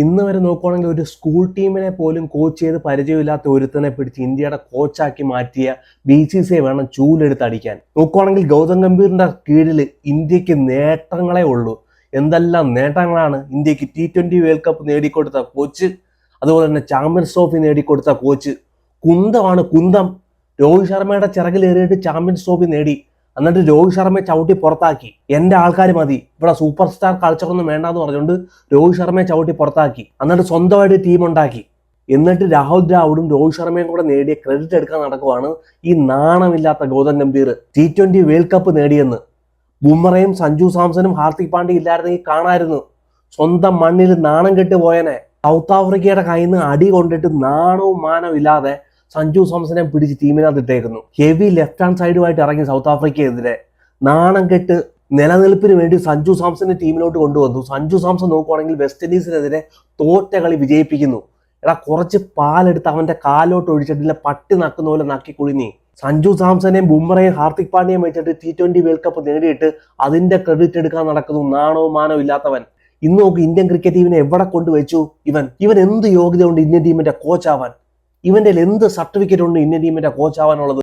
ഇന്ന് വരെ നോക്കുവാണെങ്കിൽ ഒരു സ്കൂൾ ടീമിനെ പോലും കോച്ച് ചെയ്ത് പരിചയമില്ലാത്ത ഒരുത്തനെ പിടിച്ച് ഇന്ത്യയുടെ കോച്ചാക്കി മാറ്റിയ BCCI വേണം ചൂലെടുത്തടിക്കാൻ. നോക്കുവാണെങ്കിൽ ഗൗതം ഗംഭീറിന്റെ കീഴിൽ ഇന്ത്യക്ക് നേട്ടങ്ങളെ ഉള്ളൂ. എന്തെല്ലാം നേട്ടങ്ങളാണ് ഇന്ത്യക്ക് T20 വേൾഡ് കപ്പ് നേടിക്കൊടുത്ത കോച്ച്, അതുപോലെ തന്നെ ചാമ്പ്യൻസ് ട്രോഫി നേടിക്കൊടുത്ത കോച്ച്. കുന്തമാണ് കുന്തം. രോഹിത് ശർമ്മയുടെ ചിറകിലേറിയിട്ട് ചാമ്പ്യൻസ് ട്രോഫി നേടി. എന്നിട്ട് രോഹിത് ശർമ്മയെ ചവിട്ടി പുറത്താക്കി. എന്റെ ആൾക്കാർ മതി, ഇവിടെ സൂപ്പർ സ്റ്റാർ കളിച്ചൊന്നും വേണ്ടെന്ന് പറഞ്ഞുകൊണ്ട് രോഹിത് ശർമ്മയെ ചവിട്ടി പുറത്താക്കി. എന്നിട്ട് സ്വന്തമായിട്ട് ടീം ഉണ്ടാക്കി. എന്നിട്ട് രാഹുൽ ദ്രാവിഡും രോഹിത് ശർമ്മയും കൂടെ നേടിയ ക്രെഡിറ്റ് എടുക്കാൻ നടക്കുവാണ് ഈ നാണമില്ലാത്ത Gautam Gambhir T20 world cup നേടിയെന്ന്. ബുംറയും സഞ്ജു സാംസണും ഹാർദിക് പാണ്ഡ്യ ഇല്ലായിരുന്നെങ്കിൽ കാണായിരുന്നു. സ്വന്തം മണ്ണിൽ നാണം കെട്ട് പോയനെ. സൗത്ത് ആഫ്രിക്കയുടെ കയ്യിൽ നിന്ന് അടി കൊണ്ടിട്ട് നാണവും മാനവും ഇല്ലാതെ സഞ്ജു സാംസനെ പിടിച്ച് ടീമിനകത്ത് ഇട്ടേക്കുന്നു. ഹെവി ലെഫ്റ്റ് ഹാൻഡ് സൈഡുമായിട്ട് ഇറങ്ങി സൗത്ത് ആഫ്രിക്കയെതിരെ. നാണം കെട്ട് നിലനിൽപ്പിന് വേണ്ടി സഞ്ജു സാംസനെ ടീമിലോട്ട് കൊണ്ടുവന്നു. സഞ്ജു സാംസൺ നോക്കുവാണെങ്കിൽ വെസ്റ്റ് ഇൻഡീസിനെതിരെ തോറ്റ കളി വിജയിപ്പിക്കുന്നു. എടാ, കുറച്ച് പാലെടുത്ത് അവന്റെ കാലോട്ട് ഒഴിച്ചിട്ടില്ല, പട്ടി നക്കുന്ന പോലെ നക്കി കുഴിഞ്ഞി. സഞ്ജു സാംസനെയും ബുംറയും ഹാർദിക് പാണ്ഡ്യയും വെച്ചിട്ട് T20 വേൾഡ് കപ്പ് നേടിയിട്ട് അതിന്റെ ക്രെഡിറ്റ് എടുക്കാൻ നടക്കുന്നു നാണവും മാനവും ഇല്ലാത്തവൻ. ഇന്ന് നോക്ക് ഇന്ത്യൻ ക്രിക്കറ്റ് ടീമിനെ എവിടെ കൊണ്ടുവച്ചു ഇവൻ എന്ത് യോഗ്യത ഉണ്ട് ഇന്ത്യൻ ടീമിന്റെ കോച്ച് ആവാൻ? ഇവന്റെ എന്ത് സർട്ടിഫിക്കറ്റ് ഉണ്ട് ഇന്ത്യൻ ടീമിന്റെ കോച്ച് ആവാനുള്ളത്?